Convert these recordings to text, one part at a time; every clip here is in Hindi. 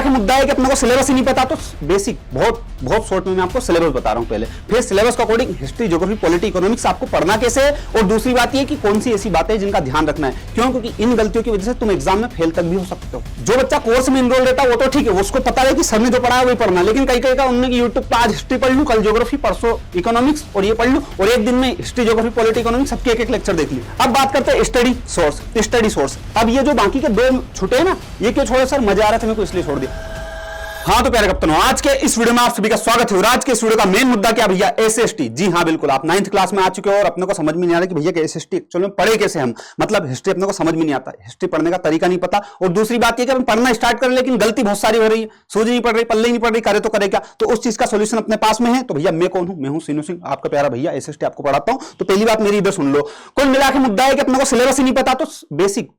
के मुद्दा है कि अपने को सिलेबस ही नहीं पता, तो बेसिक बहुत बहुत शॉर्ट में मैं आपको सिलेबस बता रहा हूं पहले, फिर सिलेबस के according history, geography, polity, economics आपको पढ़ना कैसे है, और दूसरी बात ये कि कौन सी ऐसी बातें जिनका ध्यान रखना है। क्यों? क्योंकि इन गलतियों की वजह से तुम एग्जाम में फेल तक भी हो सकते हो। जो बच्चा कोर्स में इनरोल रहता है वो तो ठीक है, उसको पता है कि सर ने जो पढ़ाया वही पढ़ना, लेकिन कई का उन्होंने यूट्यूब पर आज हिस्ट्री पढ़ लूं, कल ज्योग्राफी, परसों इकोनॉमिक्स और ये पढ़ लूं, और एक दिन में हिस्ट्री, ज्योग्राफी, पॉलिटी, इकोनॉमिक्स सबके एक लेक्चर देख ली। अब बात करते हैं स्टडी सोर्स। अब ये जो बाकी के दो छूटे हैं ना, ये क्यों छोड़े सर? मजा आ रहा था मेरे को इसलिए छोड़ दिया। हाँ तो प्यारे कप्तानों, आज के इस वीडियो में आप सभी का स्वागत है। और आज के इस वीडियो का मेन मुद्दा क्या भैया? एसएसटी। जी हाँ बिल्कुल, आप 9th क्लास में आ चुके हो और अपने को समझ में नहीं आ रहा कि भैया एसएसटी एक्चुअली में पढ़े कैसे हम, मतलब हिस्ट्री अपने को समझ में नहीं आता, हिस्ट्री पढ़ने का तरीका नहीं पता। और दूसरी बात यह कि हम पढ़ना स्टार्ट करें लेकिन गलती बहुत सारी हो रही है, सूझ नहीं पड़ रही, पल्ले नहीं पड़ रही, करे तो करे क्या? तो उस चीज का सोल्यूशन अपने पास में है। तो भैया मैं कौन हूं? मैं हूं सीनू सिंह, आपका प्यारा भैया, एसएसटी आपको पढ़ाता हूं। तो पहली बात मेरी इधर सुन लो, कुल मिला के मुद्दा है कि अपने को सिलेबस ही नहीं पता, तो बेसिक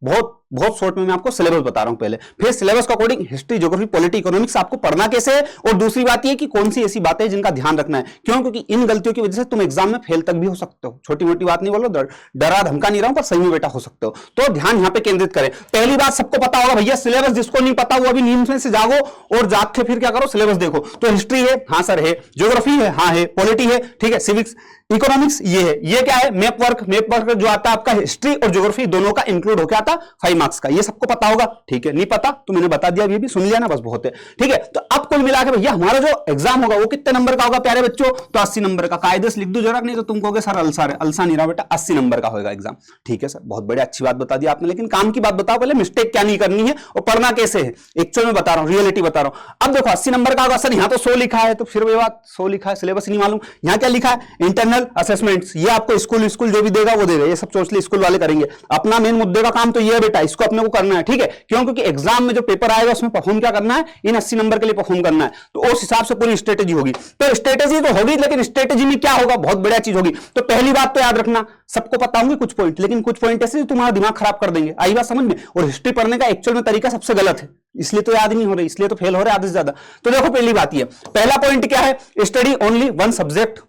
बहुत शॉर्ट में मैं आपको सिलेबस बता रहा हूं पहले, फिर सिलेबस के according history, geography, polity, economics आपको पढ़ना कैसे है, और दूसरी बात ये कि कौन सी ऐसी बातें जिनका ध्यान रखना है। क्यों? क्योंकि इन गलतियों की वजह से तुम एग्जाम में फेल तक भी हो सकते हो। छोटी मोटी बात नहीं बोलो, डरा धमका नहीं रहा हूं, पर सही में बेटा हो सकते हो। तो ध्यान यहां पे केंद्रित करें। पहली बात सबको पता होगा भैया, सिलेबस जिसको नहीं पता वो अभी नींद में से जागो और जाग के फिर क्या करो, सिलेबस देखो। तो हिस्ट्री है, हाँ सर है, ज्योग्राफी है, हाँ है, पॉलिटी है, ठीक है, सिविक्स, इकोनॉमिक्स ये है। ये क्या है? मैप वर्क जो आता है आपका हिस्ट्री और ज्योग्राफी दोनों का इंक्लूड होकर आता 5 मार्क्स का, ये सबको पता होगा। ठीक है, नहीं पता तो मैंने बता दिया, ये भी सुन लिया ना, बस बहुत है। ठीक है, तो अब कुल मिला के भैया हमारा जो एग्जाम होगा वो कितने नंबर का होगा प्यारे बच्चों? तो 80 नंबर का। कायदे से लिख दो जरा, नहीं तो तुम कहोगे सर अलसा नहीं रहा बेटा, 80 नंबर का होगा एग्जाम। ठीक है सर, बहुत बढ़िया, अच्छी बात बता दी आपने, लेकिन काम की बात बताओ पहले, मिस्टेक क्या नहीं करनी है और पढ़ना कैसे है, एक्चुअल में बता रहा हूं, रियलिटी बता रहा हूं। अब देखो 80 नंबर का होगा सर, यहां तो 100 लिखा है, तो फिर वही बात, 100 लिखा है, सिलेबस नहीं मालूम। यहां क्या लिखा है? इंटरनल असेसमेंट्स, ये आपको स्कूल जो भी देगा वो देगा, ये सब सोच ली स्कूल वाले करेंगे। अपना मेन मुद्दे का काम तो ये है बेटा, इसको अपने को करना है। ठीक है, क्यों? क्योंकि एग्जाम में जो पेपर आएगा उसमें परफॉर्म क्या करना है, इन 80 नंबर के लिए परफॉर्म करना है। तो उस हिसाब से पूरी स्ट्रेटेजी होगी। तो स्ट्रेटेजी तो होगी, लेकिन स्ट्रेटेजी में क्या होगा? बहुत बढ़िया चीज होगी। तो पहली बात तो याद रखना, सबको पता होंगे कुछ पॉइंट, लेकिन कुछ पॉइंट ऐसे तुम्हारा दिमाग खराब कर देंगे। आई बात समझ में? और हिस्ट्री पढ़ने का एक्चुअल में तरीका सबसे गलत है, इसलिए तो याद नहीं हो रही, इसलिए तो फेल हो रहे आधे से ज्यादा। तो देखो पहली बात ये, पहला पॉइंट क्या है? Study only one subject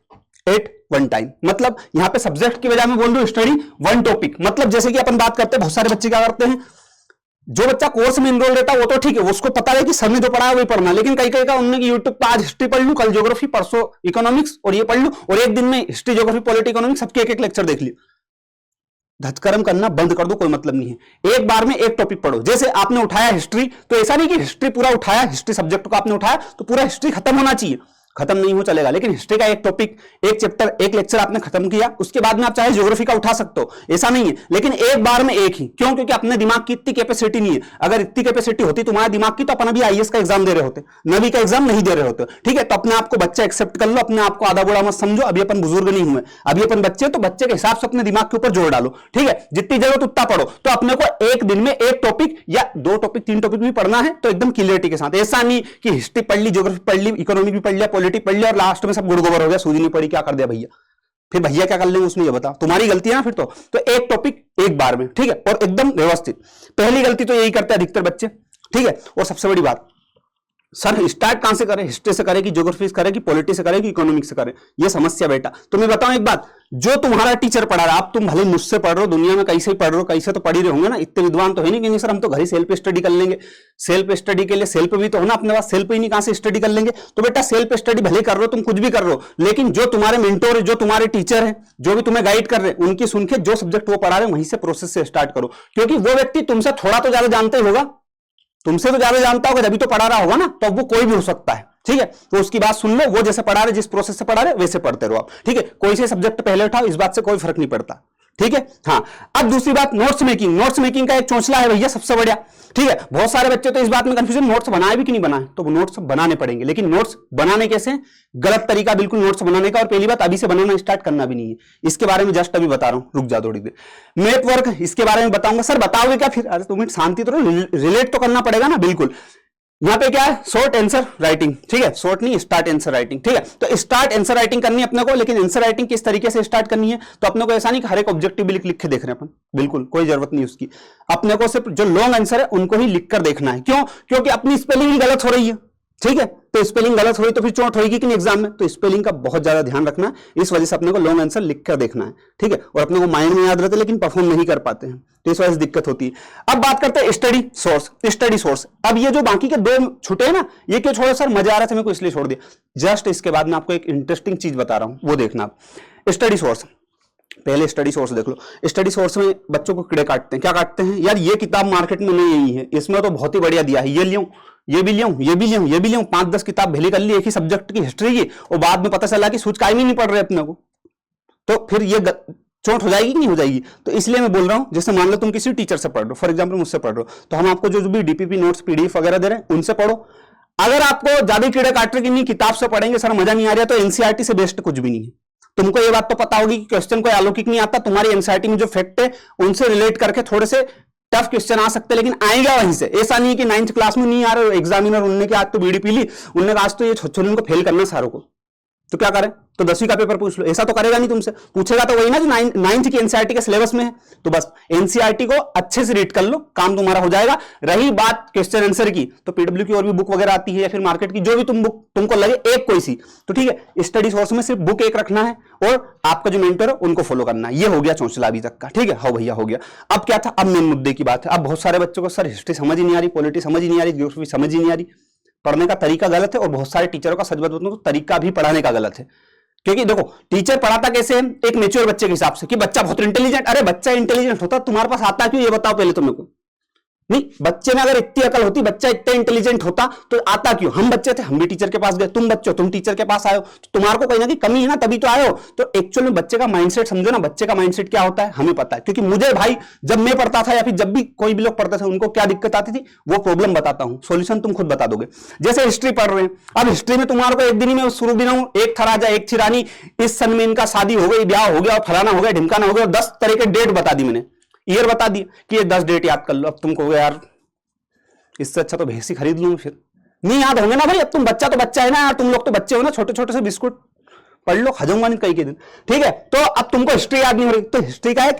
at one time. मतलब यहां पे सब्जेक्ट की वजह में बोल रहा हूं, स्टडी वन टॉपिक। मतलब जैसे कि अपन बात करते हैं, बहुत सारे बच्चे क्या करते हैं, जो बच्चा कोर्स में इनरोल रहता है वो तो ठीक है, उसको पता है कि सर ने जो पढ़ाया वही पढ़ना, लेकिन कई का उन्होंने यूट्यूब पर आज हिस्ट्री पढ़ लूं, कल ज्योग्राफी, परसों इकोनॉमिक्स और ये पढ़ लूं, और एक दिन में हिस्ट्री, ज्योग्राफी, पॉलिटी, इकोनॉमिक्स सबके एक लेक्चर देख लिया। धचकर्म करना बंद कर दो, कोई मतलब नहीं है। एक बार में एक टॉपिक पढ़ो। जैसे आपने उठाया हिस्ट्री, तो ऐसा नहीं कि हिस्ट्री पूरा उठाया, हिस्ट्री सब्जेक्ट को आपने उठाया तो पूरा हिस्ट्री खत्म होना चाहिए, खत्म नहीं हो चलेगा। लेकिन हिस्ट्री का एक टॉपिक, एक चैप्टर, एक लेक्चर आपने खत्म किया, उसके बाद में आप चाहे ज्योग्राफी का उठा सकते हो, ऐसा नहीं है, लेकिन एक बार में एक ही। क्यों? क्योंकि अपने दिमाग की इतनी कैपेसिटी नहीं है। अगर इतनी कैपेसिटी होती तुम्हारे दिमाग की, तो अपन अभी आईएएस का एग्जाम दे रहे होते, नवी का एग्जाम नहीं दे रहे होते। ठीक है, तो अपने आप को बच्चा एक्सेप्ट कर लो, अपने आप को आधा बुरा मत समझो। अभी अपन बुजुर्ग नहीं हुए, अभी अपन बच्चे, तो बच्चे के हिसाब से अपने दिमाग के ऊपर जोर डालो। ठीक है, जितनी जरूरत उतना पढ़ो। तो अपने को एक दिन में एक टॉपिक या 2 टॉपिक 3 टॉपिक भी पढ़ना है, तो एकदम क्लियरिटी के साथ। ऐसा नहीं कि हिस्ट्री पढ़ ली, ज्योग्राफी पढ़ ली, इकोनॉमी भी पढ़ लिया, पॉलिटी पढ़ लिया और लास्ट में सब गुड़ गोबर हो गया, सूझ नहीं पड़ी, क्या कर दिया भैया? फिर भैया क्या कर लेंगे उसमें, ये बता, तुम्हारी गलती है ना फिर तो एक टॉपिक एक बार में। ठीक है, और एकदम व्यवस्थित। पहली गलती तो यही करते हैं अधिकतर बच्चे। ठीक है, और सबसे बड़ी बात, सर स्टार्ट कहां से करें, हिस्ट्री से करें कि ज्योग्राफी से करें कि पॉलिटी से करें कि इकोनॉमिक्स से करें? ये समस्या बेटा। तो मैं बताऊं एक बात, जो तुम्हारा टीचर पढ़ा रहा है, आप तुम भले मुझसे पढ़ रहे हो, दुनिया में कैसे ही पढ़ रहे हो, कैसे तो पढ़ ही रहे होंगे ना, इतने विद्वान तो है नहीं कि नहीं सर हम तो घर ही सेल्फ स्टडी कर लेंगे। सेल्फ स्टडी के लिए सेल्फ भी तो हो ना अपने पास, सेल्फ ही नहीं कहां से स्टडी कर लेंगे? तो बेटा सेल्फ स्टडी भले कर रहे हो, तुम कुछ भी कर रहे हो, लेकिन जो तुम्हारे मेंटोर है, जो तुम्हारे टीचर है, जो भी तुम्हें गाइड कर रहे हैं, उनकी सुन के जो सब्जेक्ट वो पढ़ा रहे हैं वहीं से प्रोसेस से स्टार्ट करो। क्योंकि वो व्यक्ति तुमसे थोड़ा तो ज्यादा जानते ही होगा, तुमसे तो ज्यादा जानता होगा, जब तो पढ़ा रहा होगा ना, तो वो कोई भी हो सकता है। ठीक है, तो उसकी बात सुन लो, वो जैसे पढ़ा रहे, जिस प्रोसेस से पढ़ा रहे वैसे पढ़ते रहो आप। ठीक है, कोई से सब्जेक्ट पहले उठाओ, इस बात से कोई फर्क नहीं पड़ता। ठीक है, हाँ। अब दूसरी बात, नोट्स मेकिंग का एक चौंचला है भैया सबसे बढ़िया। ठीक है, बहुत सारे बच्चे तो इस बात में कंफ्यूजन, नोट्स बनाए भी कि नहीं बनाए, तो नोट्स बनाने पड़ेंगे, लेकिन नोट्स बनाने कैसे? गलत तरीका बिल्कुल नोट्स बनाने का। और पहली बात, अभी से बनाना स्टार्ट करना भी नहीं है, इसके बारे में जस्ट अभी बता रहा हूं, रुक जा थोड़ी देर। मैथ वर्क, इसके बारे में बताऊंगा। सर बताओगे क्या फिर? अरे 2 मिनट शांति तो, रिलेट तो करना पड़ेगा ना, बिल्कुल। यहां पे क्या है? Short answer writing. ठीक है, शॉर्ट नहीं, स्टार्ट आंसर राइटिंग। ठीक है, तो स्टार्ट आंसर राइटिंग करनी है अपने को, लेकिन आंसर राइटिंग किस तरीके से स्टार्ट करनी है? तो अपने को ऐसा नहीं कि हर एक ऑब्जेक्टिव भी लिख के देख रहे हैं अपन, बिल्कुल कोई जरूरत नहीं उसकी। अपने को सिर्फ जो लॉन्ग आंसर है उनको ही लिख कर देखना है। क्यों? क्योंकि अपनी स्पेलिंग ही गलत हो रही है। ठीक है, तो स्पेलिंग गलत हुई तो फिर चोट होगी कि नहीं एग्जाम में, तो स्पेलिंग का बहुत ज्यादा ध्यान रखना है। इस वजह से अपने को लॉन्ग आंसर लिख कर देखना है, ठीक है, और अपने को माइंड में याद रहता है लेकिन परफॉर्म नहीं कर पाते हैं, तो इस वजह से दिक्कत होती है। अब बात करते हैं स्टडी सोर्स। स्टडी सोर्स, अब ये जो बाकी के दो छूटे हैं ना, ये क्यों छोड़े सर, मजा आ रहा था मेरे को इसलिए छोड़ दिया। जस्ट इसके बाद मैं आपको एक इंटरेस्टिंग चीज बता रहा हूं, वो देखना आप। स्टडी सोर्स, पहले स्टडी सोर्स देख लो। स्टडी सोर्स में बच्चों को कीड़े काटते हैं, क्या काटते हैं यार, ये किताब मार्केट में नहीं आई है, इसमें तो बहुत ही बढ़िया दिया है, ये लियो, ये भी लियो, ये भी लियो, ये भी लियो, 5-10 किताब भेली कर ली एक ही सब्जेक्ट की, हिस्ट्री की, और बाद में पता चला कि सूच कायम ही नहीं पढ़ रहे अपने को, तो फिर ये चोट हो जाएगी कि नहीं हो जाएगी। तो इसलिए मैं बोल रहा हूं, जैसे मान लो तुम किसी टीचर से पढ़ रहे हो, फॉर एग्जाम्पल मुझसे पढ़ रहे हो, तो हम आपको जो भी डीपीपी नोट्स पीडीएफ वगैरह दे रहे हैं उनसे पढ़ो। अगर आपको ज्यादा कीड़े काट रहे कि नहीं किताब से पढ़ेंगे सर मजा नहीं आ रहा, तो एनसीईआरटी से बेस्ट कुछ भी नहीं है। तुमको ये बात तो पता होगी कि क्वेश्चन कोई अलौकिक नहीं आता, तुम्हारी एनसीईआरटी में जो फैक्ट है उनसे रिलेट करके थोड़े से टफ क्वेश्चन आ सकते हैं, लेकिन आएगा वहीं से। ऐसा नहीं है कि 9th क्लास में नहीं आ रहे हो, एग्जामिनर उनने की आज तो बीड़ी पी ली, उनने आज तो ये छोटे को फेल करना सारों को, तो क्या करें, तो 10वीं का पेपर पूछ लो, ऐसा तो करेगा नहीं तुमसे, पूछेगा तो वही ना जो 9th की एनसीईआरटी के सिलेबस में है। तो बस एनसीईआरटी को अच्छे से रीड कर लो, काम तुम्हारा हो जाएगा। रही बात क्वेश्चन आंसर की, तो पीडब्ल्यू की और भी बुक वगैरह आती है, या फिर मार्केट की जो भी तुमको लगे एक कोई सी, तो ठीक है। स्टडी सोर्स में सिर्फ बुक एक रखना है और आपका जो मेंटर है उनको फॉलो करना है। ये हो गया चौंचला अभी तक का, ठीक है, हाँ भैया हो गया। अब क्या था, अब मेन मुद्दे की बात है। अब बहुत सारे बच्चों को सर हिस्ट्री समझ ही नहीं आ रही, पॉलिटी समझ ही नहीं आ रही, ज्योग्राफी समझ ही नहीं आ रही, पढ़ने का तरीका गलत है, और बहुत सारे टीचरों का सच बताऊं तो तरीका भी पढ़ाने का गलत है। क्योंकि देखो टीचर पढ़ाता कैसे है, एक मैच्योर बच्चे के हिसाब से कि बच्चा बहुत इंटेलिजेंट, अरे बच्चा इंटेलिजेंट होता तुम्हारे पास आता क्यों, ये बताओ पहले तो मेरे को। नहीं, बच्चे में अगर इतनी अकल होती, बच्चा इतना इंटेलिजेंट होता तो आता क्यों। हम बच्चे थे, हम भी टीचर के पास गए, तुम बच्चे हो, तुम टीचर के पास आए हो, तो तुम्हारे को कहीं ना कहीं कमी है ना, तभी तो आए हो। तो एक्चुअल में बच्चे का माइंडसेट समझो ना, बच्चे का माइंडसेट क्या होता है हमें पता है। क्योंकि मुझे भाई जब मैं पढ़ता था या फिर जब भी कोई भी लोग पढ़ते थे उनको क्या दिक्कत आती थी, वो प्रॉब्लम बताता हूं, सॉल्यूशन तुम खुद बता दोगे। जैसे हिस्ट्री पढ़ रहे हैं, अब हिस्ट्री में तुम्हारे को एक दिन ही में शुरू दिन हूं, एक था राजा एक थी रानी, इस सन में इनका शादी हो गई, ब्याह हो गया, और फलाना हो गया, ढिमकाना हो गया, 10 तरह के डेट बता दी मैंने, ईयर बता दी कि ये 10 डेट याद कर लो। अब तुमको यार इससे अच्छा तो भैंस ही खरीद लूं, फिर नहीं याद होंगे ना भाई। अब तुम बच्चा तो बच्चा है ना यार, तुम लोग तो बच्चे हो ना, छोटे छोटे से बिस्कुट पढ़ लो, खजूंगा नहीं कई के दिन, ठीक है। तो अब तुमको हिस्ट्री याद नहीं हो रही, तो हिस्ट्री का एक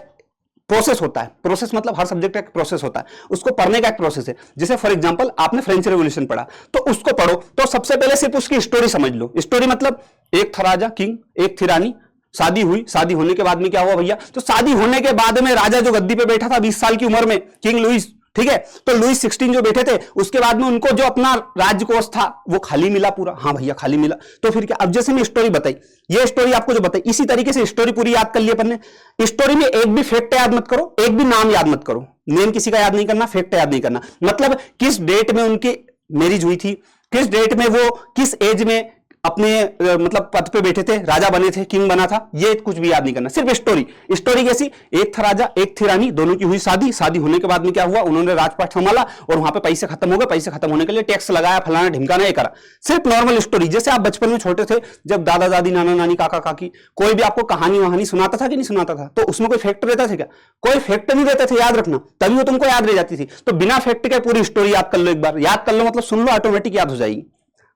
प्रोसेस होता है, प्रोसेस मतलब हर सब्जेक्ट का एक प्रोसेस होता है, उसको पढ़ने का एक प्रोसेस है। जैसे फॉर एग्जांपल आपने फ्रेंच रेवोल्यूशन पढ़ा, तो उसको पढ़ो, तो सबसे पहले सिर्फ उसकी स्टोरी समझ लो। स्टोरी मतलब एक था राजा किंग, एक थी रानी, शादी हुई, शादी होने के बाद में क्या हुआ भैया, तो शादी होने के बाद में राजा जो गद्दी पे बैठा था 20 साल की उम्र में, किंग लुइस, ठीक है, तो लुइस 16 जो बैठे थे, उसके बाद में उनको जो अपना राजकोष था वो खाली मिला पूरा, हाँ भैया खाली मिला। तो फिर क्या, अब जैसे मैं स्टोरी बताई, ये स्टोरी आपको जो बताई, इसी तरीके से स्टोरी पूरी याद कर ली अपन ने। स्टोरी में एक भी फैक्ट याद मत करो, एक भी नाम याद मत करो, नेम किसी का याद नहीं करना, फैक्ट याद नहीं करना, मतलब किस डेट में उनकी मैरिज हुई थी, किस डेट में वो किस एज में अपने मतलब पद पे बैठे थे, राजा बने थे, किंग बना था, ये कुछ भी याद नहीं करना, सिर्फ स्टोरी। स्टोरी कैसी, एक था राजा एक थी रानी, दोनों की हुई शादी, शादी होने के बाद में क्या हुआ, उन्होंने राजपाट संभाला और वहां पे पैसे खत्म हो गए, पैसे खत्म होने के लिए टैक्स लगाया, फलाना ढिमकाना, ये करा, सिर्फ नॉर्मल स्टोरी। जैसे आप बचपन में छोटे थे, जब दादा दादी नाना नानी काका काकी कोई भी आपको कहानी वहानी सुनाता था कि नहीं सुनाता था, तो उसमें कोई फैक्ट रहता था क्या, कोई फैक्ट नहीं देते थे, याद रखना, तभी वो तुमको याद रह जाती थी। तो बिना फैक्ट के पूरी स्टोरी याद कर लो, एक बार याद कर लो मतलब सुन लो, ऑटोमेटिक याद हो जाएगी।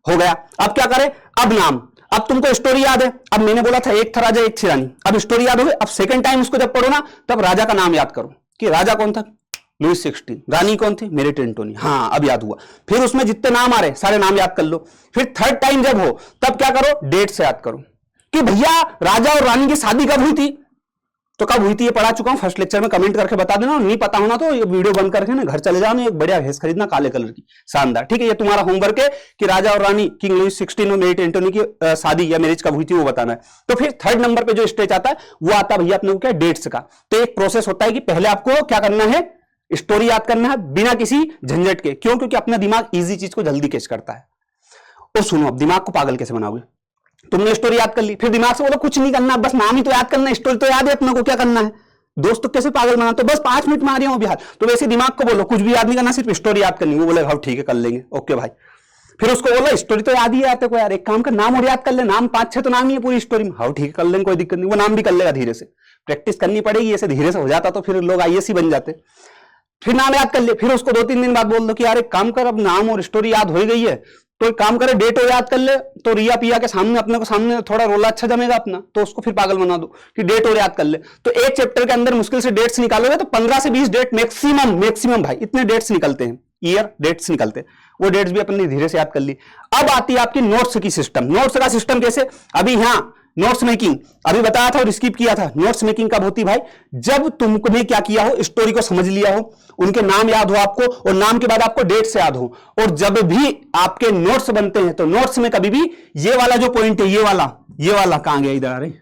हो गया, अब क्या करें, अब नाम, अब तुमको स्टोरी याद है, अब मैंने बोला था एक था राजा एक थी रानी, अब स्टोरी याद हो गई। अब सेकंड टाइम उसको जब पढ़ो ना, तब राजा का नाम याद करो कि राजा कौन था, लुइस 16, रानी कौन थी, मेरी एंटोनी, हाँ अब याद हुआ। फिर उसमें जितने नाम आ रहे सारे नाम याद कर लो। फिर थर्ड टाइम जब हो तब क्या करो, डेट से याद करो कि भैया राजा और रानी की शादी कब हुई थी, तो कब हुई थी ये पढ़ा चुका हूं फर्स्ट लेक्चर में, कमेंट करके बता देना, नहीं पता होना तो ये वीडियो बंद करके ना घर चले जाओ, एक बढ़िया भैंस खरीदना काले कलर की शानदार, ठीक है। ये तुम्हारा होमवर्क है कि राजा और रानी किंग लुइस 16 और मेरी एंटोनी की शादी या मैरिज कब हुई थी वो बताना है। तो फिर थर्ड नंबर पे जो स्टेज आता है वो आता भैया अपने को क्या, डेट्स का। तो एक प्रोसेस होता है कि पहले आपको क्या करना है, स्टोरी याद करना है बिना किसी झंझट के, क्यों, क्योंकि अपना दिमाग ईजी चीज को जल्दी कैच करता है। और सुनो, अब दिमाग को पागल कैसे बनाओगे, तुमने स्टोरी याद कर ली, फिर दिमाग से बोलो कुछ नहीं करना, बस नाम ही तो याद करना है, स्टोरी तो याद है अपने को, क्या करना है, दोस्त तो कैसे पागल बना, तो बस 5 मिनट में आ रहा हूं बिहार, तो वैसे दिमाग को बोलो कुछ भी याद नहीं करना, सिर्फ स्टोरी याद करनी। वो बोले हाँ ठीक है कर लेंगे, ओके भाई। फिर उसको बोलो स्टोरी तो याद ही आते को यार, एक काम कर नाम और याद कर ले, नाम 5-6 तो नाम ही है पूरी स्टोरी में, हाँ ठीक है कर लेंगे कोई दिक्कत नहीं। वो नाम भी कर लेगा, धीरे से प्रैक्टिस करनी पड़ेगी, ऐसे धीरे से हो जाता तो फिर लोग आईएएस ही बन जाते। फिर नाम याद कर ले, फिर उसको 2-3 दिन बाद बोल दो कि यार एक काम कर, अब नाम और स्टोरी याद हो गई है तो एक काम करे डेट और याद कर ले, तो रिया पिया के सामने अपने को सामने थोड़ा रोला अच्छा जमेगा अपना, तो उसको फिर पागल बना दो कि डेट और याद कर ले। तो एक चैप्टर के अंदर मुश्किल से डेट्स निकालोगे तो 15 से 20 डेट मैक्सिमम भाई, इतने डेट्स निकलते हैं, ईयर डेट्स निकलते हैं, वो डेट्स भी अपने धीरे से याद कर ली। अब आती है आपकी नोट्स की सिस्टम। नोट्स का सिस्टम कैसे, अभी यहां नोट्स मेकिंग अभी बताया था और स्किप किया था। नोट्स मेकिंग कब होती भाई, जब तुमने क्या किया हो, स्टोरी को समझ लिया हो, उनके नाम याद हो आपको, और नाम के बाद आपको डेट्स याद हो, और जब भी आपके नोट्स बनते हैं तो नोट्स में कभी भी ये वाला जो पॉइंट है, ये वाला कहां गया, इधर आ रहे,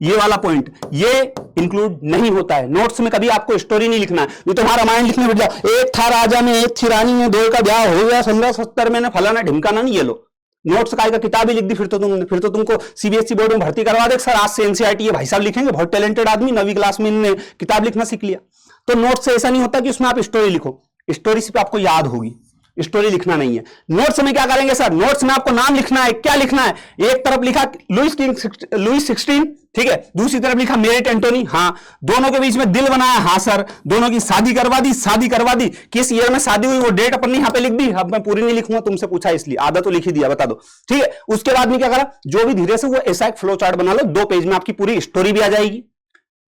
ये वाला पॉइंट ये इंक्लूड नहीं होता है। नोट्स में कभी आपको स्टोरी नहीं लिखना है। ये तुम्हारा रामायण लिखने बैठ जाओ, एक था राजा में, एक थी रानी में, दो का ब्याह हो गया 1570 में, फलाना ढिमकाना नहीं, ये लो नोट्स का आएगा, किताब ही लिख दी, फिर तो तुमको सीबीएसई बोर्ड में भर्ती करवा दे सर, आज से एनसीईआरटी ये भाई साहब लिखेंगे, बहुत टैलेंटेड आदमी, 9वीं क्लास में इन्होंने किताब लिखना सीख लिया। तो नोट्स से ऐसा नहीं होता कि उसमें आप स्टोरी लिखो, स्टोरी सिर्फ आपको याद होगी, स्टोरी लिखना नहीं है। नोट्स में क्या करेंगे सर, नोट्स में आपको नाम लिखना है, क्या लिखना है, एक तरफ लिखा लुईस 16, ठीक है, दूसरी तरफ लिखा मेरिट एंटोनी, हाँ, दोनों के बीच में दिल बनाया, हाँ सर, दोनों की शादी करवा दी, किस ईयर में शादी हुई वो डेट अपन ने यहां पे लिख दी। अब मैं पूरी नहीं लिखूंगा, तुमसे पूछा इसलिए, आधा तो लिख ही दिया, बता दो, ठीक है। उसके बाद में क्या करा, जो भी धीरे से वो ऐसा एक फ्लो चार्ट बना लो, 2 पेज में आपकी पूरी स्टोरी भी आ जाएगी।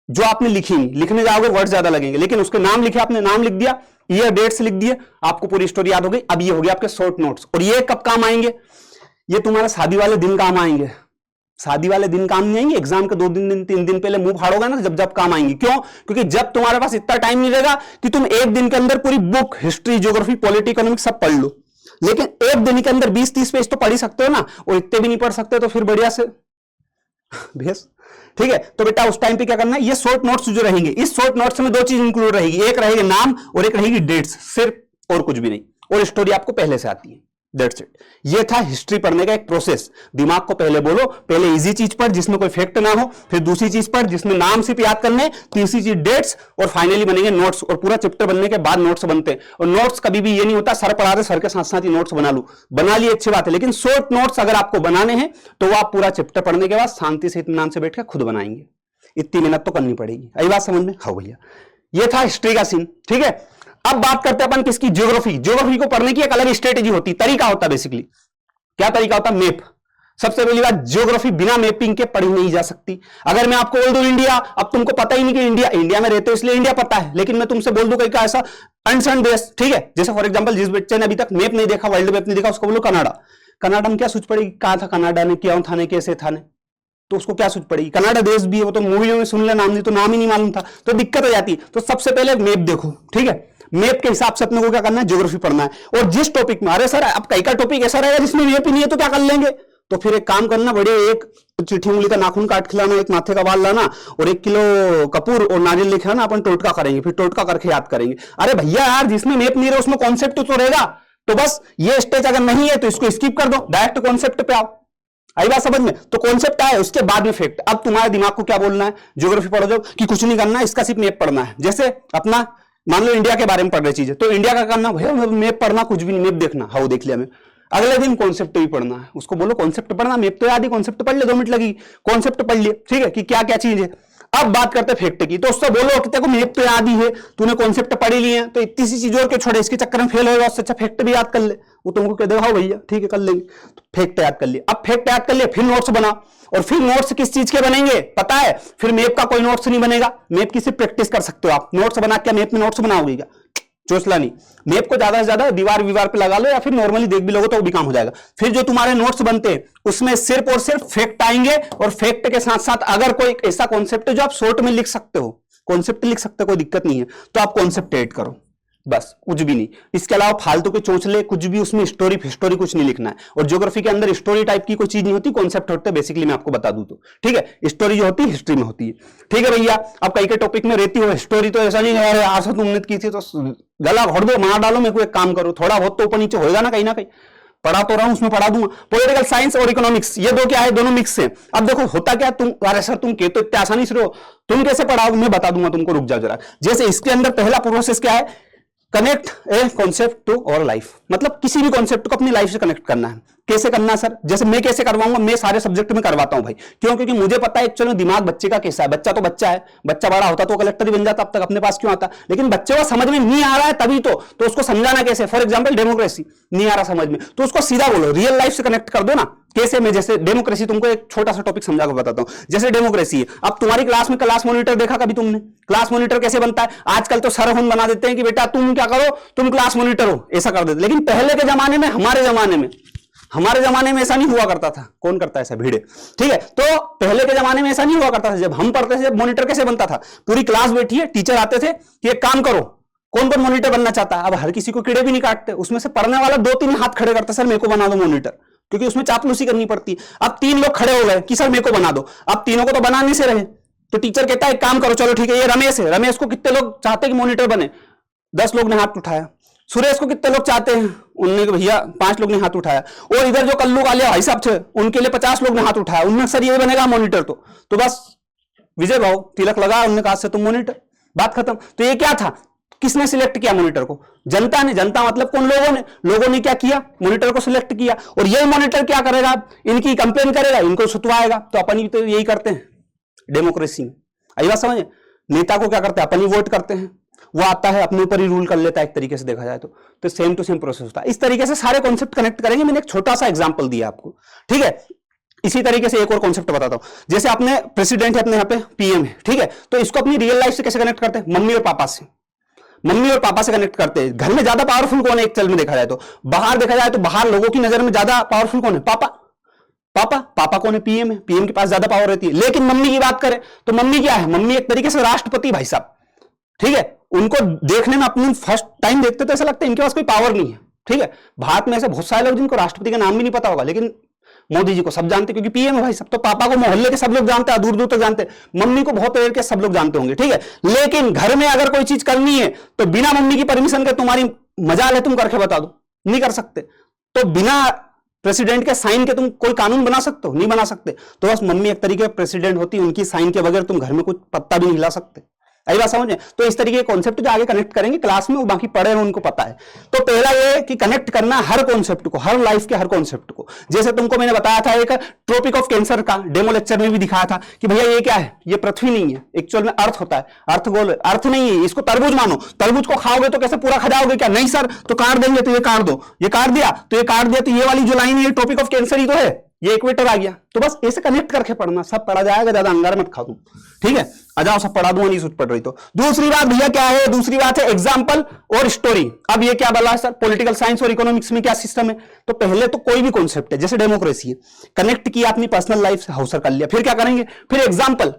जो आपने लिखी, लिखने जाओगे वर्ड ज्यादा लगेंगे, लेकिन उसके नाम लिखे, आपने नाम लिख दिया, ईयर डेट्स लिख दिए, आपको पूरी स्टोरी याद हो गई। अब ये हो गया आपके शॉर्ट नोट्स। और ये कब काम आएंगे, ये तुम्हारे शादी वाले दिन काम आएंगे। शादी वाले दिन काम नहीं आएंगे, एग्जाम के 2 दिन 3 दिन पहले मुंह फाड़ोगे ना, जब काम आएंगे। क्यों, क्योंकि जब तुम्हारे पास इतना टाइम नहीं रहेगा कि तुम एक दिन के अंदर पूरी book history, geography, polity, economics सब पढ़ लो, लेकिन एक दिन के अंदर 20-30 पेज तो पढ़ ही सकते हो ना, और इतने भी नहीं पढ़ सकते तो फिर बढ़िया से भेज, ठीक है। तो बेटा उस टाइम पे क्या करना है, ये शॉर्ट नोट्स जो रहेंगे, इस शॉर्ट नोट्स में 2 चीज इंक्लूड रहेगी, एक रहेगी नाम और एक रहेगी डेट्स, सिर्फ, और कुछ भी नहीं, और स्टोरी आपको पहले से आती है, दैट्स इट। ये था हिस्ट्री पढ़ने का एक प्रोसेस। दिमाग को पहले बोलो, पहले इजी चीज पढ़ जिसमें कोई फैक्ट ना हो, फिर दूसरी चीज पढ़ जिसमें नाम सिर्फ याद करने, तीसरी चीज डेट्स, और फाइनली बनेंगे नोट्स। और पूरा चैप्टर बनने के बाद नोट्स बनते हैं। और नोट्स कभी भी ये नहीं होता सर पढ़ा रहे, सर के साथ साथ ही नोट्स बना लूं, बना लिए अच्छी बात है, लेकिन शॉर्ट नोट्स अगर आपको बनाने हैं तो वो आप पूरा चैप्टर पढ़ने के बाद शांति से इत्मीनान से बैठ के खुद बनाएंगे। इतनी मेहनत तो करनी पड़ेगी। आई बात समझ में? हाँ भैया, ये था हिस्ट्री का सीन, ठीक है। अब बात करते हैं अपन किसकी, ज्योग्राफी। ज्योग्राफी को पढ़ने की एक अलग स्ट्रेटेजी होती, तरीका होता है। बेसिकली क्या तरीका होता है, मैप। सबसे पहली बात, ज्योग्राफी बिना मैपिंग के पढ़ी नहीं जा सकती। अगर मैं आपको बोल दूं इंडिया, अब तुमको पता ही नहीं कि इंडिया में रहते हो इसलिए इंडिया पता है, लेकिन मैं तुमसे बोल दूं कहीं का ऐसा अनसन देश, ठीक है, जैसे फॉर एग्जांपल जिस बच्चे ने अभी तक मैप नहीं देखा, वर्ल्ड मैप नहीं देखा, उसको बोलो कनाडा। कनाडा में क्या सोच पड़ेगी, कहां था कनाडा ने, क्यों था ने, कैसे था ने, तो उसको क्या सोच पड़ेगी, कनाडा देश भी है, वो तो मूवियों में सुन ले नाम, नहीं तो नाम ही नहीं मालूम था, तो दिक्कत हो जाती। तो सबसे पहले मैप देखो, ठीक है। मैप के हिसाब से अपने को क्या करना है, ज्योग्राफी पढ़ना है। और जिस टॉपिक में, अरे सर अब कई का टॉपिक ऐसा रहेगा जिसमें मैप ही नहीं है तो क्या कर लेंगे, तो फिर एक काम करना, बड़े एक चिट्ठी उंगली का नाखून काट खिलाना, एक माथे का बाल लाना, और 1 किलो कपूर और नारियल लेके आना, अपन टोटका करेंगे, फिर टोटका करके याद करेंगे। अरे भैया यार, जिसमें मैप नहीं रहे उसमें कॉन्सेप्ट तो रहेगा। तो बस ये स्टेज अगर नहीं है तो इसको स्किप कर दो, डायरेक्ट कॉन्सेप्ट पे आओ। आई बात समझ में? तो कॉन्सेप्ट आए, उसके बाद में फैक्ट। अब तुम्हारे दिमाग को क्या बोलना है, ज्योग्राफी पढ़ो जो कि कुछ नहीं करना है, इसका सिर्फ मैप पढ़ना है। जैसे अपना मान लो इंडिया के बारे में पढ़ रही चीजें, तो इंडिया का करना भैया मैप पढ़ना, कुछ भी नहीं, मैप देखना, हाँ वो देख लिया मैं। अगले दिन कॉन्सेप्ट भी पढ़ना है, उसको बोलो कॉन्सेप्ट पढ़ना, मैप तो याद ही, कॉन्सेप्ट पढ़ ले, 2 मिनट लगी, कॉन्सेप्ट पढ़ लिए, ठीक है, कि क्या क्या चीज है। अब बात करते हैं फैक्ट की, तो उससे बोलो कि तेरे को मैप तो याद ही है, तूने कॉन्सेप्ट पढ़ लिए हैं, तो इतनी सी चीजों के छोड़े, इसके चक्कर में फेल होगा, उससे अच्छा फैक्ट भी याद कर ले। वो तुमको कह देगा हाँ भैया ठीक है कर लेंगे, तो फैक्ट याद कर लिए। अब फैक्ट याद कर लिए, फिर नोट्स बनाओ, और फिर नोट्स किस चीज के बनेंगे पता है, फिर मैप का कोई नोट्स नहीं बनेगा, मैप की सिर्फ प्रैक्टिस कर सकते हो आप। नोट्स बना के मैप में नोट्स बनाओगे क्या, चोचला नहीं। मैप को ज्यादा से ज्यादा दीवार पे लगा लो, या फिर नॉर्मली देख भी लोगे तो वो भी काम हो जाएगा। फिर जो तुम्हारे नोट्स बनते हैं उसमें सिर्फ और सिर्फ फैक्ट आएंगे, और फैक्ट के साथ साथ अगर कोई ऐसा कॉन्सेप्ट है जो आप शॉर्ट में लिख सकते हो, कॉन्सेप्ट लिख सकते हो, कोई दिक्कत नहीं है, तो आप कॉन्सेप्ट ऐड करो, बस कुछ भी नहीं। इसके अलावा फालतू के चोचले कुछ भी, उसमें स्टोरी कुछ नहीं लिखना है। और ज्योग्राफी के अंदर स्टोरी टाइप की कोई चीज नहीं होती, कॉन्सेप्ट होते हैं बेसिकली, मैं आपको बता दूं तो, ठीक है। स्टोरी जो होती है हिस्ट्री में होती है, ठीक है भैया। अब कई के टॉपिक में रहती हो स्टोरी, तो ऐसा नहीं है आज तुमने की थी तो गला घोट दो, मार डालो, मेरे को एक काम करो, थोड़ा बहुत तो ऊपर नीचे होगा ना कहीं ना कहीं, पढ़ा तो रहा हूं, उसमें पढ़ा दूंगा। पॉलिटिकल साइंस और इकोनॉमिक्स, ये दो क्या है, दोनों मिक्स है। अब देखो होता क्या, तुम अरे सर तुम के तो इतने आसानी से हो, तुम कैसे पढ़ाओगे, मैं बता दूंगा तुमको, रुक जाओ जरा। जैसे इसके अंदर पहला प्रोसेस क्या है, connect a concept to our life, मतलब किसी भी कॉन्सेप्ट को अपनी लाइफ से कनेक्ट करना है। कैसे करना है सर, जैसे मैं कैसे करवाऊंगा, मैं सारे सब्जेक्ट में करवाता हूं भाई। क्यों, क्योंकि मुझे पता है एक्चुअली दिमाग बच्चे का कैसा है। बच्चा तो बच्चा है, बच्चा बड़ा होता तो कलेक्टर ही बन जाता, अब तक अपने पास क्यों आता, लेकिन बच्चे को समझ में नहीं आ रहा है तभी तो उसको समझाना कैसे। फॉर एग्जाम्पल डेमोक्रेसी नहीं आ रहा समझ में, तो उसको सीधा बोलो, रियल लाइफ से कनेक्ट कर दो ना, कैसे? मैं जैसे डेमोक्रेसी, तुमको एक छोटा सा टॉपिक समझा कर बताता हूं। जैसे डेमोक्रेसी है, अब तुम्हारी क्लास में क्लास मॉनिटर देखा कभी तुमने? क्लास मॉनिटर कैसे बनता है? आजकल तो सर हम बना देते हैं कि बेटा तुम क्या करो, तुम क्लास मॉनिटर हो, ऐसा कर देते। लेकिन पहले के जमाने में, हमारे जमाने में ऐसा नहीं हुआ करता था। कौन करता है ऐसा? भीड़े। ठीक है, तो पहले के जमाने में ऐसा नहीं हुआ करता था। जब हम पढ़ते थे, जब मॉनिटर कैसे बनता था, पूरी क्लास बैठी है, टीचर आते थे कि एक काम करो, कौन कौन मॉनिटर बनना चाहता है? अब हर किसी को कीड़े भी नहीं काटते, उसमें से पढ़ने वाला 2-3 हाथ खड़े करता, सर मेरे को बना दो मॉनिटर, क्योंकि उसमें चापलूसी करनी पड़ती। अब 3 लोग खड़े हो गए कि सर मेरे को बना दो। अब तीनों को तो बनाने से रहे, तो टीचर कहता है एक काम करो, चलो ठीक है, ये रमेश है, रमेश को कितने लोग चाहते हैं कि मॉनिटर बने? 10 लोग ने हाथ उठाया। सुरेश को कितने लोग चाहते हैं? उनने भैया 5 लोग ने हाथ उठाया। और इधर जो कल्लू कालिया भाई साहब थे, उनके लिए 50 लोग ने हाथ उठाया। उनमें सर ये बनेगा मॉनिटर, तो बस विजय भाव तिलक लगा, उन्होंने कहा से तुम मॉनिटर, बात खत्म। तो ये क्या था? किसने सिलेक्ट किया मॉनिटर को? जनता ने। जनता मतलब कौन? लोगों ने क्या किया? मॉनिटर को सिलेक्ट किया। और यही मॉनिटर क्या करेगा? इनकी कंप्लेन करेगा, इनको सुतवाएगा। तो अपन भी तो यही करते हैं डेमोक्रेसी में। आई बात समझे? नेता को क्या करते हैं? अपन ही वोट करते हैं, वो आता है अपने ऊपर ही रूल कर लेता है, एक तरीके से देखा जाए तो सेम टू सेम प्रोसेस होता है। इस तरीके से सारे कॉन्सेप्ट कनेक्ट करेंगे। मैंने एक छोटा सा एग्जांपल दिया आपको, ठीक है। इसी तरीके से एक और कॉन्सेप्ट बताता हूं। जैसे अपने प्रेसिडेंट है, अपने यहाँ पे पीएम है, ठीक है, तो इसको अपनी रियल लाइफ से कैसे कनेक्ट करते हैं? मम्मी और पापा से। मम्मी और पापा से कनेक्ट करते हैं। घर में ज्यादा पावरफुल कौन है? एक चल में देखा जाए तो, बाहर देखा जाए तो बाहर लोगों की नजर में ज्यादा पावरफुल कौन है? पापा कौन है? पीएम है। पीएम के पास ज्यादा पावर रहती है। लेकिन मम्मी की बात करें तो मम्मी क्या है? मम्मी एक तरीके से राष्ट्रपति भाई साहब, ठीक है। उनको देखने में, अपनी फर्स्ट टाइम देखते तो ऐसा लगता है इनके पास कोई पावर नहीं है, ठीक है। भारत में ऐसे बहुत सारे लोग जिनको राष्ट्रपति का नाम भी नहीं पता होगा, लेकिन मोदी जी को सब जानते क्योंकि पीएम है भाई सब। तो पापा को मोहल्ले के सब लोग जानते हैं, दूर दूर तक जानते हैं। मम्मी को बहुत देर के सब लोग जानते होंगे, ठीक है। लेकिन घर में अगर कोई चीज करनी है तो बिना मम्मी की परमिशन के, तुम्हारी मजाल है तुम करके बता दो, नहीं कर सकते। तो बिना प्रेसिडेंट के साइन के तुम कोई कानून बना सकते हो? नहीं बना सकते। तो बस मम्मी एक तरीके प्रेसिडेंट होती है, उनकी साइन के बगैर तुम घर में कुछ पत्ता भी नहीं हिला सकते। आई बात समझे? तो इस तरीके के कॉन्सेप्ट जो आगे कनेक्ट करेंगे क्लास में, वो बाकी पढ़े हैं उनको पता है। तो पहला ये कि कनेक्ट करना हर कॉन्सेप्ट को, हर लाइफ के हर कॉन्सेप्ट को। जैसे तुमको मैंने बताया था एक ट्रॉपिक ऑफ कैंसर का डेमो लेक्चर में भी दिखाया था कि भैया ये क्या है? ये पृथ्वी नहीं है, एक्चुअल में अर्थ होता है। अर्थ गोल, अर्थ नहीं है, इसको तरबूज मानो। तरबूज को खाओगे तो कैसे पूरा खा जाओगे क्या? नहीं सर, तो काट देंगे, तो ये काट दो, ये काट दिया तो ये काट दिया, तो ये वाली जो लाइन है ट्रॉपिक ऑफ कैंसर ही तो है, ये इक्वेटर आ गया। तो बस ऐसे कनेक्ट करके पढ़ना, सब पढ़ा जाएगा, ज्यादा अंगार मत खा दूं, ठीक है। आ जाओ, सब पढ़ा दूंगा, नहीं सूझ पड़ रही तो। दूसरी बात भैया क्या है? दूसरी बात है एग्जाम्पल और स्टोरी। अब ये क्या बोला सर? पॉलिटिकल साइंस और इकोनॉमिक्स में क्या सिस्टम है? तो पहले तो कोई भी कॉन्सेप्ट है, जैसे डेमोक्रेसी है, कनेक्ट किया अपनी पर्सनल लाइफ से, हाउसर कर लिया। फिर क्या करेंगे? फिर एग्जाम्पल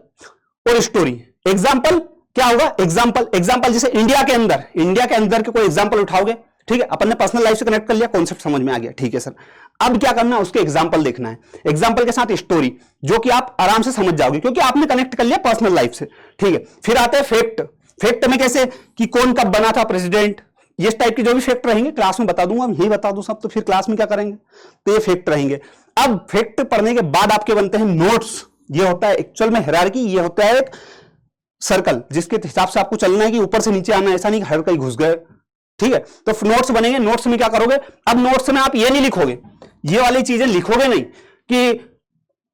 और स्टोरी। एग्जाम्पल क्या होगा? एग्जाम्पल जैसे इंडिया के अंदर के कोई एग्जाम्पल उठाओगे, ठीक है, अपन ने पर्सनल लाइफ से कनेक्ट कर लिया, कॉन्सेप्ट समझ में आ गया, ठीक है सर। अब क्या करना है? उसके एग्जाम्पल देखना है, एग्जाम्पल के साथ स्टोरी, जो कि आप आराम से समझ जाओगे क्योंकि आपने कनेक्ट कर लिया पर्सनल लाइफ से, ठीक है। फिर आते हैं फैक्ट। फैक्ट में कैसे कि कौन कब बना था प्रेसिडेंट, ये टाइप के जो भी फैक्ट रहेंगे क्लास में बता दूंगा, यही बता दूं सब, तो फिर क्लास में क्या करेंगे? तो ये फैक्ट रहेंगे। अब फैक्ट पढ़ने के बाद आपके बनते हैं नोट्स। ये होता है एक्चुअल में हायरार्की, ये होता है एक सर्कल जिसके हिसाब से आपको चलना है कि ऊपर से नीचे आना, ऐसा नहीं कि हर कहीं घुस गए, ठीक है। तो नोट्स बनेंगे। नोट्स में क्या करोगे? अब नोट्स में आप ये नहीं लिखोगे, ये वाली चीजें लिखोगे नहीं कि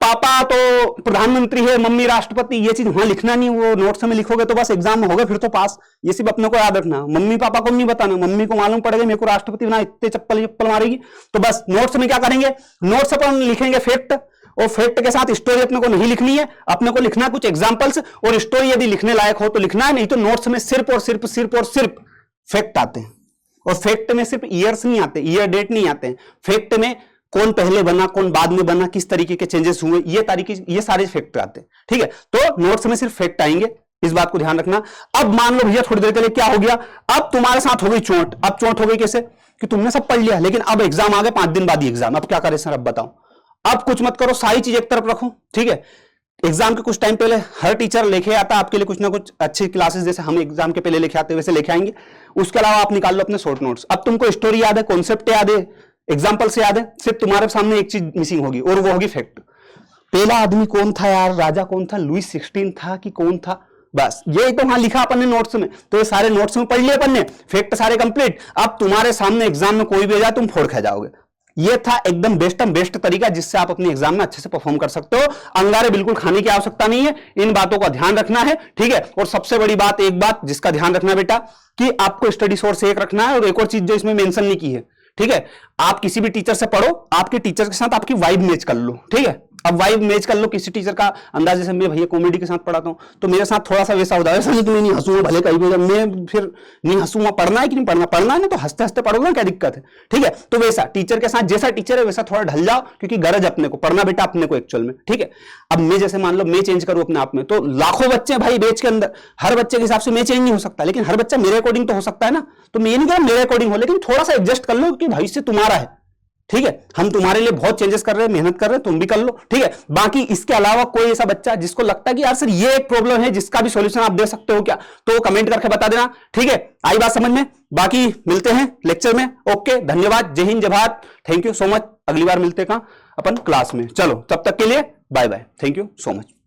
पापा तो प्रधानमंत्री है, मम्मी राष्ट्रपति, ये चीज वहां लिखना नहीं। वो नोट्स में लिखोगे तो बस एग्जाम में होगा, फिर तो पास। ये सिर्फ अपने को याद रखना, मम्मी पापा को नहीं बताना। मम्मी को मालूम पड़ेगा मेरे को राष्ट्रपति बना, इतने चप्पल मारेगी। तो बस नोट्स में क्या करेंगे? नोट्स अपन लिखेंगे फैक्ट, और फैक्ट के साथ स्टोरी अपने को नहीं लिखनी है, अपने को लिखना कुछ एग्जाम्पल्स, और स्टोरी यदि लिखने लायक हो तो लिखना है, नहीं तो नोट्स में सिर्फ और सिर्फ फैक्ट आते हैं। और फैक्ट में सिर्फ ईयर्स नहीं आते, ईयर डेट नहीं आते हैं। फैक्ट में कौन पहले बना, कौन बाद में बना, किस तरीके के चेंजेस हुए, ये सारे फैक्ट आते हैं, ठीक है। तो नोट्स में सिर्फ फैक्ट आएंगे, इस बात को ध्यान रखना। अब मान लो भैया थोड़ी देर के लिए क्या हो गया? अब तुम्हारे साथ हो गई चोट। अब चोट हो गई कैसे? कि तुमने सब पढ़ लिया, लेकिन अब एग्जाम आ गए, 5 दिन बाद ही एग्जाम। अब क्या करें सर? अब बताओ। अब कुछ मत करो, सारी चीज एक तरफ रखो, ठीक है। एग्जाम के कुछ टाइम पहले हर टीचर लेके आता है आपके लिए कुछ ना कुछ अच्छी क्लासेस, जैसे हम एग्जाम के पहले लेके आते हैं वैसे लेके आएंगे। उसके अलावा आप निकाल लो अपने शॉर्ट नोट्स। अब तुमको स्टोरी याद है, कॉन्सेप्ट याद है, एग्जाम्पल से याद है, सिर्फ तुम्हारे सामने एक चीज मिसिंग होगी और वो होगी फैक्ट। पहला आदमी कौन था यार? राजा कौन था? लुईस 16 था कि कौन था? बस ये तो वहां लिखा अपन ने नोट्स में, तो ये सारे नोट्स में पढ़ लिए अपन ने, फैक्ट सारे कंप्लीट। अब तुम्हारे सामने एग्जाम में कोई भी आ जाए तुम फोड़ खा जाओगे। ये था एकदम बेस्ट तरीका जिससे आप अपने एग्जाम में अच्छे से परफॉर्म कर सकते हो। अंगारे बिल्कुल खाने की आवश्यकता नहीं है, इन बातों का ध्यान रखना है, ठीक है। और सबसे बड़ी बात, एक बात जिसका ध्यान रखना बेटा, कि आपको स्टडी सोर्स एक रखना है, और एक और चीज जो इसमें मेंशन नहीं की है, ठीक है, आप किसी भी टीचर से पढ़ो, आपके टीचर के साथ आपकी वाइब मैच कर लो, ठीक है। अब वाइब मैच कर लो किसी टीचर का अंदाज, जैसे मैं भैया कॉमेडी के साथ पढ़ाता हूं तो मेरे साथ थोड़ा सा वैसा होता है, ऐसा नहीं कि मैं नहीं हंसूंगा, भले कहीं भी मैं फिर नहीं हंसूंगा। पढ़ना है कि नहीं पढ़ना, पढ़ना है ना तो हंसते हंसते पढ़ो ना, क्या दिक्कत है, ठीक है। तो वैसा टीचर के साथ, जैसा टीचर है वैसा थोड़ा ढल जाओ, क्योंकि गरज अपने को पढ़ना बेटा, अपने को एक्चुअल में, ठीक है। अब मैं जैसे मान लो मैं चेंज करूं अपने आप में, तो लाखों बच्चे भाई बैच के अंदर, हर बच्चे के हिसाब से मैं चेंज नहीं हो सकता, लेकिन हर बच्चा मेरे अकॉर्डिंग तो हो सकता है ना। तो मैं ये नहीं कह रहा मेरे अकॉर्डिंग हो, लेकिन थोड़ा सा एडजस्ट कर लो, क्योंकि भविष्य तुम्हारा है, ठीक है। हम तुम्हारे लिए बहुत चेंजेस कर रहे हैं, मेहनत कर रहे हैं, तुम भी कर लो, ठीक है। बाकी इसके अलावा कोई ऐसा बच्चा जिसको लगता है कि यार सर ये एक प्रॉब्लम है जिसका भी सॉल्यूशन आप दे सकते हो क्या, तो कमेंट करके बता देना, ठीक है। आई बात समझ में? बाकी मिलते हैं लेक्चर में। ओके, धन्यवाद, जय हिंद, जय Bharat, thank you so much. अगली बार मिलते हैं कहां? अपन क्लास में। चलो तब तक के लिए bye bye, thank you so much.